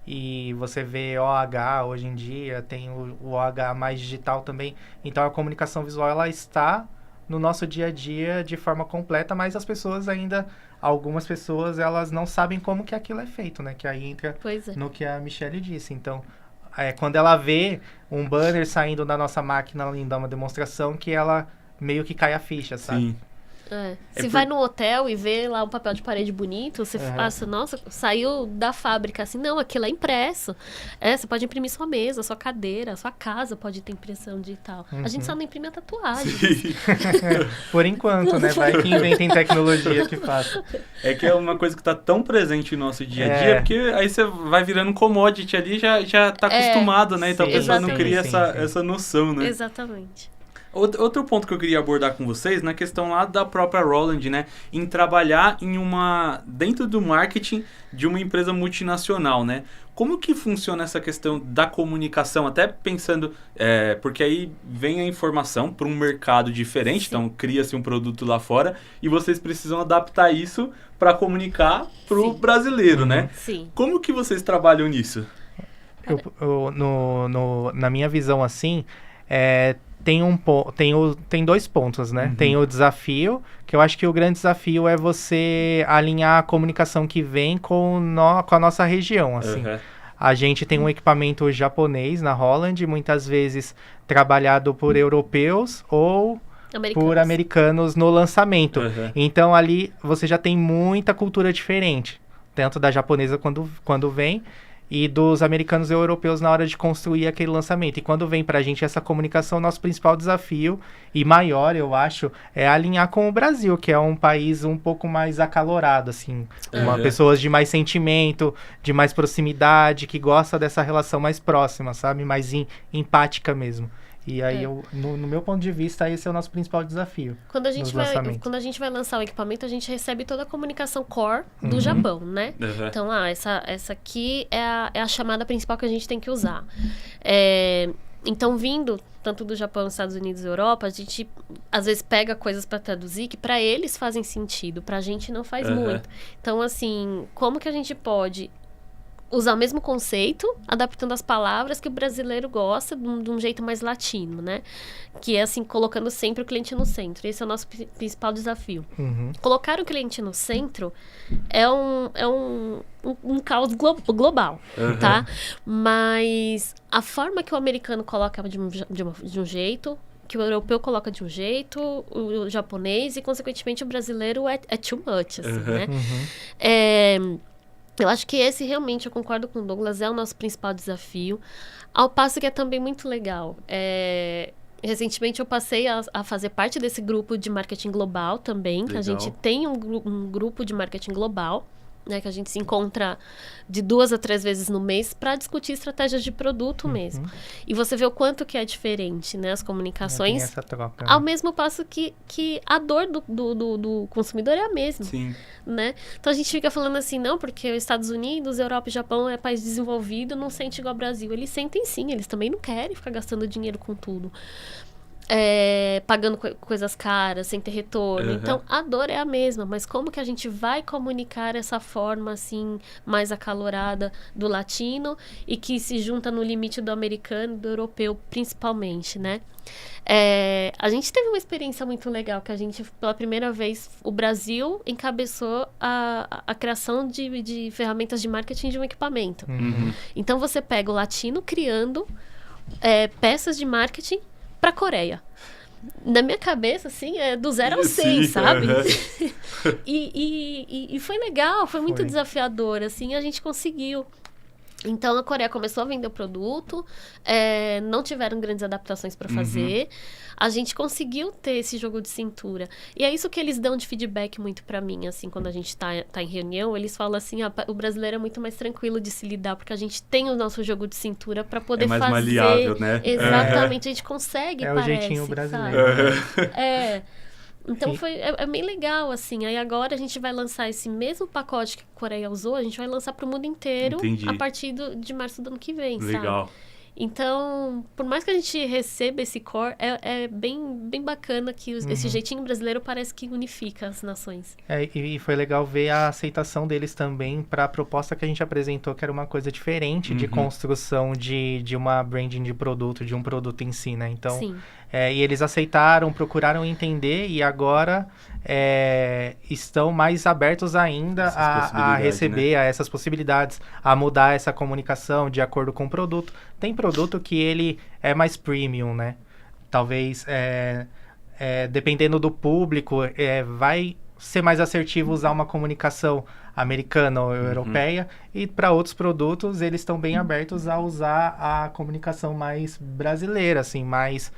e você vê OH hoje em dia, tem o OH mais digital também. Então, a comunicação visual, ela está no nosso dia a dia de forma completa, mas as pessoas ainda, algumas pessoas, elas não sabem como que aquilo é feito, né? Que aí entra no que a Michelle disse. Então, quando ela vê um banner saindo da nossa máquina ali, dá uma demonstração, que ela meio que cai a ficha, sabe? Se vai no hotel e vê lá um papel de parede bonito, você passa, nossa, saiu da fábrica, assim, não, aquilo é impresso. Você pode imprimir sua mesa, sua cadeira, sua casa pode ter impressão digital. A gente só não imprime a tatuagem. Por enquanto, né? Vai que inventem tecnologia que faça. É que é uma coisa que tá tão presente no nosso dia a dia, porque aí você vai virando um commodity ali, já tá acostumado, né? Então a pessoa não cria essa noção, né? Exatamente. Outro ponto que eu queria abordar com vocês, na questão lá da própria Roland, né? Em trabalhar dentro do marketing de uma empresa multinacional, né? Como que funciona essa questão da comunicação? Até pensando, porque aí vem a informação para um mercado diferente, Sim. então cria-se um produto lá fora e vocês precisam adaptar isso para comunicar para o Sim. brasileiro, né? Sim. Como que vocês trabalham nisso? Na minha visão, assim, tem 2 pontos, né? Uhum. Tem o desafio, que eu acho que o grande desafio é você alinhar a comunicação que vem com a nossa região, assim. Uhum. A gente tem um equipamento japonês na Holland, muitas vezes trabalhado por europeus ou por americanos no lançamento. Uhum. Então, ali você já tem muita cultura diferente, tanto da japonesa quando vem, e dos americanos e europeus na hora de construir aquele lançamento. E quando vem pra gente essa comunicação, nosso principal desafio, e maior, eu acho, é alinhar com o Brasil, que é um país um pouco mais acalorado, assim. Pessoas de mais sentimento, de mais proximidade, que gosta dessa relação mais próxima, sabe? Mais empática mesmo. E aí, no meu ponto de vista, esse é o nosso principal desafio. Quando a gente vai lançar o equipamento, a gente recebe toda a comunicação core do Japão, né? Uhum. Então, essa aqui é a chamada principal que a gente tem que usar. Então, vindo tanto do Japão, Estados Unidos e Europa, a gente às vezes pega coisas para traduzir que para eles fazem sentido, pra gente não faz muito. Então, assim, como que a gente pode usar o mesmo conceito, adaptando as palavras que o brasileiro gosta de um jeito mais latino, né? Que é assim, colocando sempre o cliente no centro. Esse é o nosso principal desafio. Uhum. Colocar o cliente no centro é um caos global, tá? Mas a forma que o americano coloca de um jeito, que o europeu coloca de um jeito, o japonês e, consequentemente, o brasileiro é too much, assim, né? Eu acho que esse realmente, eu concordo com o Douglas, é o nosso principal desafio. Ao passo que é também muito legal. Recentemente eu passei a fazer parte desse grupo de marketing global também. Que a gente tem um grupo de marketing global, né, que a gente se encontra de 2 a 3 vezes no mês para discutir estratégias de produto mesmo. E você vê o quanto que é diferente, né, as comunicações. Essa troca, né? Ao mesmo passo que a dor do consumidor é a mesma. Sim. Né? Então a gente fica falando assim, não, porque os Estados Unidos, Europa e Japão é país desenvolvido, não sente igual ao Brasil. Eles sentem sim, eles também não querem ficar gastando dinheiro com tudo. Pagando coisas caras, sem ter retorno. Então, a dor é a mesma, mas como que a gente vai comunicar essa forma, assim, mais acalorada do latino e que se junta no limite do americano e do europeu, principalmente, né? A gente teve uma experiência muito legal, que a gente, pela primeira vez, o Brasil encabeçou a criação de ferramentas de marketing de um equipamento. Então, você pega o latino criando peças de marketing para a Coreia. Na minha cabeça, assim, do 0 ao 100, sabe? E foi legal, foi muito desafiador, assim, a gente conseguiu. Então, a Coreia começou a vender o produto, não tiveram grandes adaptações para fazer. A gente conseguiu ter esse jogo de cintura. E é isso que eles dão de feedback muito para mim, assim, quando a gente tá em reunião, eles falam assim, o brasileiro é muito mais tranquilo de se lidar, porque a gente tem o nosso jogo de cintura para poder fazer. É mais maleável, né? Exatamente, a gente consegue, parece. É o jeitinho brasileiro. Então é bem legal, assim. Aí agora a gente vai lançar esse mesmo pacote que a Coreia usou, a gente vai lançar pro mundo inteiro. Entendi. A partir de março do ano que vem, Legal. sabe? Então, por mais que a gente receba esse core, é bem bacana que esse jeitinho brasileiro parece que unifica as nações. E foi legal ver a aceitação deles também para a proposta que a gente apresentou, que era uma coisa diferente de construção de uma branding de produto, de um produto em si, né? Então, Sim. E eles aceitaram, procuraram entender e agora estão mais abertos ainda a receber essas possibilidades, a mudar essa comunicação de acordo com o produto. Tem produto que ele é mais premium, né? Talvez, dependendo do público, vai ser mais assertivo usar uma comunicação americana ou europeia, e para outros produtos eles estão bem abertos a usar a comunicação mais brasileira, assim, mais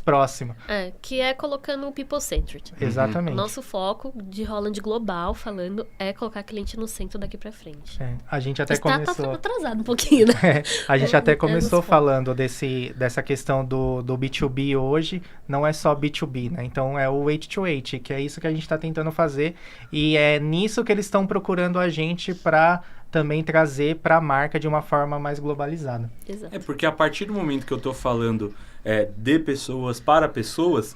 próxima. Que é colocando o people-centered. Exatamente. Nosso foco de Holland Global, falando, é colocar cliente no centro daqui para frente. A gente até começou... Tá atrasado um pouquinho, né? A gente até começou falando dessa questão do B2B hoje, não é só B2B, né? Então é o H2H, que é isso que a gente está tentando fazer, e é nisso que eles estão procurando a gente para também trazer para a marca de uma forma mais globalizada. Exato. Porque a partir do momento que eu tô falando de pessoas para pessoas,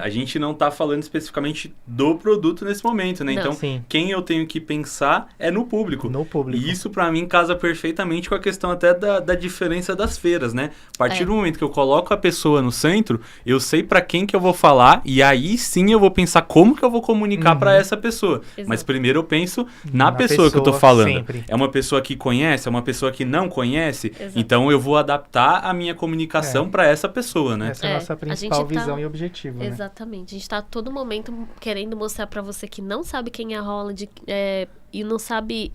a gente não tá falando especificamente do produto nesse momento, né? Não. Então, Sim. quem eu tenho que pensar é no público. No público. E isso, para mim, casa perfeitamente com a questão até da diferença das feiras, né? A partir do momento que eu coloco a pessoa no centro, eu sei para quem que eu vou falar e aí sim eu vou pensar como que eu vou comunicar para essa pessoa. Exato. Mas primeiro eu penso na pessoa que eu tô falando. Sempre. É uma pessoa que conhece, é uma pessoa que não conhece, Exato. então eu vou adaptar a minha comunicação para essa pessoa, né? Essa é a nossa a principal gente tá- visão e objetivo, né? Exatamente. A gente tá a todo momento querendo mostrar pra você que não sabe quem é a Holland e não sabe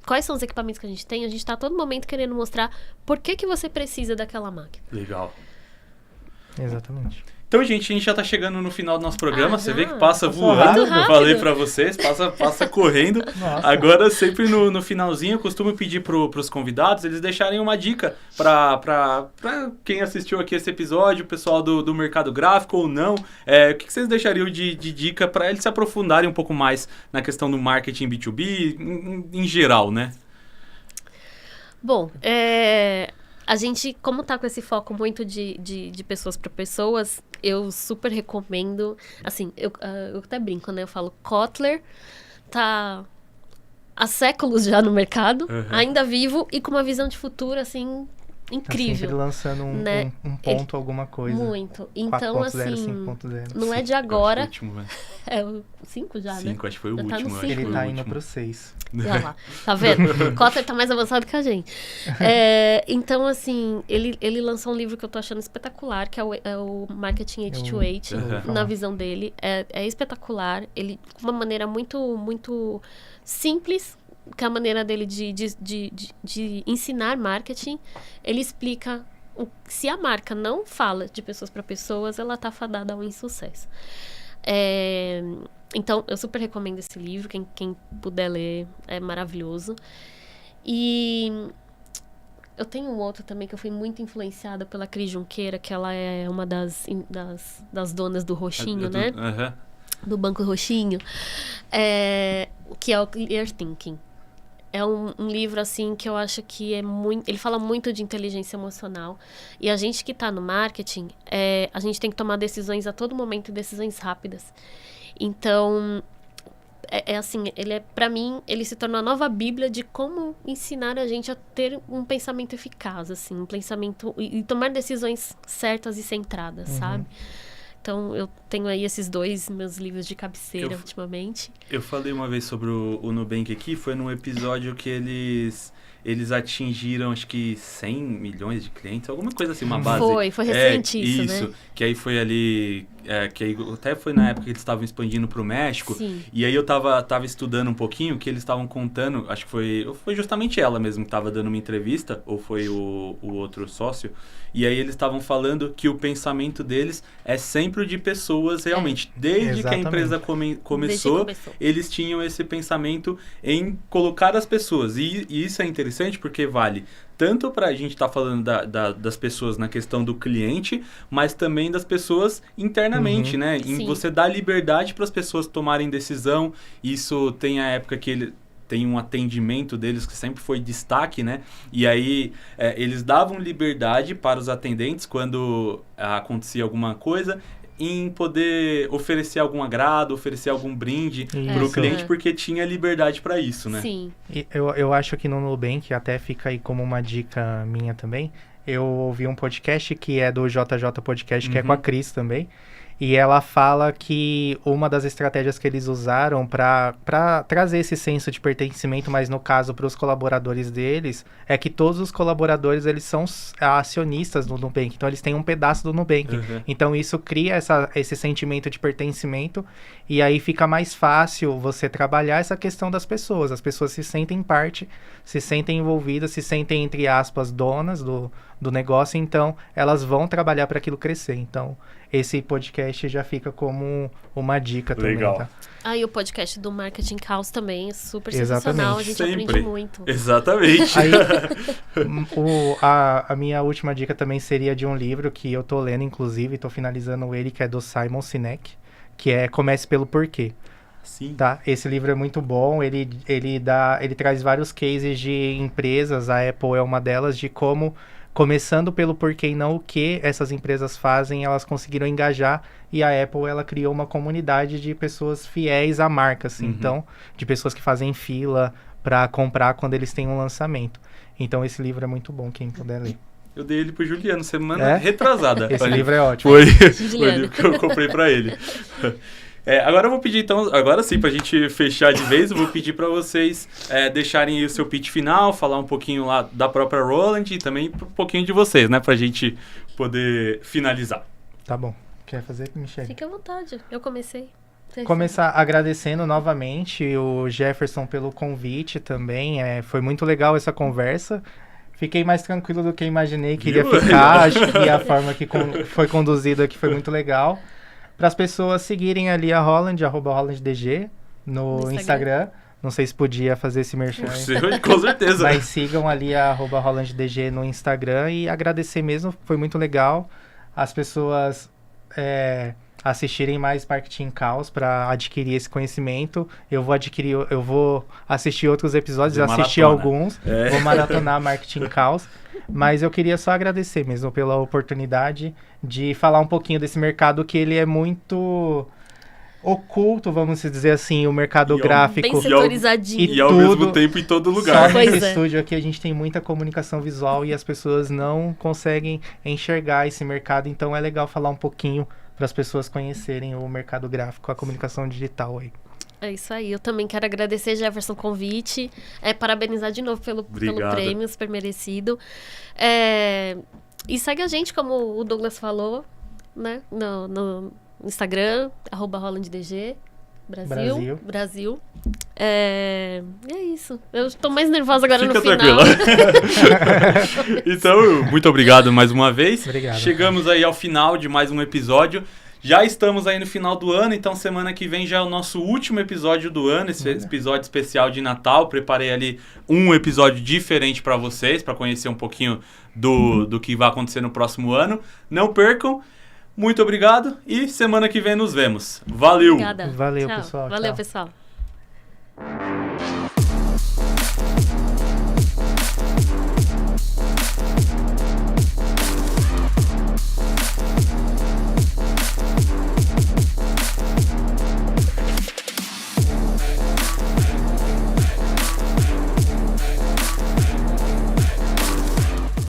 quais são os equipamentos que a gente tá a todo momento querendo mostrar por que você precisa daquela máquina. Legal. Exatamente. Então, gente, a gente já tá chegando no final do nosso programa. Você vê que passa Passou voando. rápido. Eu falei pra vocês, passa correndo. Nossa. Agora, sempre no finalzinho, eu costumo pedir pros convidados eles deixarem uma dica pra quem assistiu aqui esse episódio, o pessoal do mercado gráfico ou não. O que vocês deixariam de dica pra eles se aprofundarem um pouco mais na questão do marketing B2B, em geral, né? Bom, a gente, como tá com esse foco muito de pessoas para pessoas, eu super recomendo. Assim, eu até brinco, né? Eu falo, Kotler tá há séculos já no mercado, ainda vivo e com uma visão de futuro, assim, Tá incrível. sempre lançando né? um ponto, alguma coisa. Muito. Então, 4.0, assim, 5.0. não é de Eu agora. acho que foi o último, velho. É o 5 já, né? 5, acho que foi o Já tá no último. acho que cinco. Ele foi tá o indo último. pro 6. Olha lá, tá vendo? Kotler tá mais avançado que a gente. Então, assim, ele lançou um livro que eu tô achando espetacular, que é o Marketing 828, na visão dele. É espetacular. Ele, de uma maneira muito, muito simples, que é a maneira dele de ensinar marketing. Ele explica se a marca não fala de pessoas para pessoas, ela tá fadada ao insucesso. Então, eu super recomendo esse livro. Quem puder ler, é maravilhoso. E eu tenho um outro também que eu fui muito influenciada pela Cris Junqueira, que ela é uma das donas do Roxinho, né? Do Banco Roxinho. Que é o Clear Thinking. É um livro, assim, que eu acho que é muito... Ele fala muito de inteligência emocional. E a gente que tá no marketing, a gente tem que tomar decisões a todo momento, decisões rápidas. Então, assim, pra mim, ele se tornou a nova bíblia de como ensinar a gente a ter um pensamento eficaz, assim, um pensamento... E tomar decisões certas e centradas, sabe? Então, eu tenho aí esses dois meus livros de cabeceira ultimamente. Eu falei uma vez sobre o Nubank aqui, foi num episódio que eles atingiram, acho que 100 milhões de clientes, alguma coisa assim, uma base. Foi recente isso, né? Que aí foi ali... que aí até foi na época que eles estavam expandindo pro México. Sim. E aí eu tava estudando um pouquinho, que eles estavam contando, acho que foi justamente ela mesmo que estava dando uma entrevista, ou foi o outro sócio. E aí eles estavam falando que o pensamento deles é sempre o de pessoas, realmente. Desde que a empresa começou, eles tinham esse pensamento em colocar as pessoas. E isso é interessante porque vale tanto para a gente estar falando das pessoas na questão do cliente, mas também das pessoas internamente, né? Em você dar liberdade para as pessoas tomarem decisão. Isso tem a época que ele... Tem um atendimento deles que sempre foi destaque, né? E aí, eles davam liberdade para os atendentes quando acontecia alguma coisa, em poder oferecer algum agrado, oferecer algum brinde para o cliente, porque tinha liberdade para isso, né? Sim. E eu acho que no Nubank, até fica aí como uma dica minha também, eu ouvi um podcast que é do JJ Podcast, que é com a Cris também. E ela fala que uma das estratégias que eles usaram para trazer esse senso de pertencimento, mas no caso para os colaboradores deles, é que todos os colaboradores eles são acionistas do Nubank, então eles têm um pedaço do Nubank. Então isso cria esse sentimento de pertencimento e aí fica mais fácil você trabalhar essa questão das pessoas. As pessoas se sentem parte, se sentem envolvidas, se sentem, entre aspas, donas do negócio, então elas vão trabalhar para aquilo crescer. Então, esse podcast já fica como uma dica também, tá? E o podcast do Marketing Caos também é super sensacional, a gente aprende muito. Exatamente. Aí, a minha última dica também seria de um livro que eu tô lendo, inclusive, tô finalizando ele, que é do Simon Sinek, que é Comece pelo Porquê. Sim. Tá? Esse livro é muito bom, ele traz vários cases de empresas, a Apple é uma delas, de como, começando pelo porquê e não o que essas empresas fazem, elas conseguiram engajar, e a Apple, ela criou uma comunidade de pessoas fiéis à marca, assim, então, de pessoas que fazem fila para comprar quando eles têm um lançamento. Então, esse livro é muito bom, quem puder ler. Eu dei ele pro Juliano semana retrasada. Esse livro é ótimo. Foi o livro que eu comprei para ele. Agora eu vou pedir, então, agora sim, pra gente fechar de vez, eu vou pedir para vocês deixarem aí o seu pitch final, falar um pouquinho lá da própria Roland e também um pouquinho de vocês, né? Pra gente poder finalizar. Tá bom. Quer fazer, Michelle? Fique à vontade. Eu comecei. Começar agradecendo novamente o Jefferson pelo convite também. Foi muito legal essa conversa. Fiquei mais tranquilo do que imaginei que iria ficar. Acho que a forma que foi conduzida aqui foi muito legal. Para as pessoas seguirem ali a Roland, @RolandDG, no Instagram. Não sei se podia fazer esse merchan. Com certeza. Mas sigam ali a @RolandDG no Instagram e agradecer mesmo, foi muito legal. As pessoas assistirem mais Marketing Caos para adquirir esse conhecimento. Eu vou assistir outros episódios, assisti alguns, vou maratonar Marketing Caos. Mas eu queria só agradecer mesmo pela oportunidade de falar um pouquinho desse mercado que ele é muito oculto, vamos dizer assim, o mercado gráfico. Bem setorizadinho. E ao mesmo tempo em todo lugar. Só nesse estúdio aqui a gente tem muita comunicação visual e as pessoas não conseguem enxergar esse mercado, então é legal falar um pouquinho para as pessoas conhecerem o mercado gráfico, a comunicação digital aí. É isso aí. Eu também quero agradecer, Jefferson, o convite. Parabenizar de novo pelo prêmio, super merecido. E segue a gente, como o Douglas falou, né? No Instagram, @RolandDG. Brasil. É isso. Eu tô mais nervosa agora no final. Tranquila. Então, muito obrigado mais uma vez. Obrigado. Chegamos aí ao final de mais um episódio. Já estamos aí no final do ano, então semana que vem já é o nosso último episódio do ano, esse episódio especial de Natal. Preparei ali um episódio diferente para vocês, para conhecer um pouquinho do que vai acontecer no próximo ano. Não percam. Muito obrigado e semana que vem nos vemos. Valeu! Obrigada. Valeu, Tchau. pessoal. Valeu, Tchau. pessoal.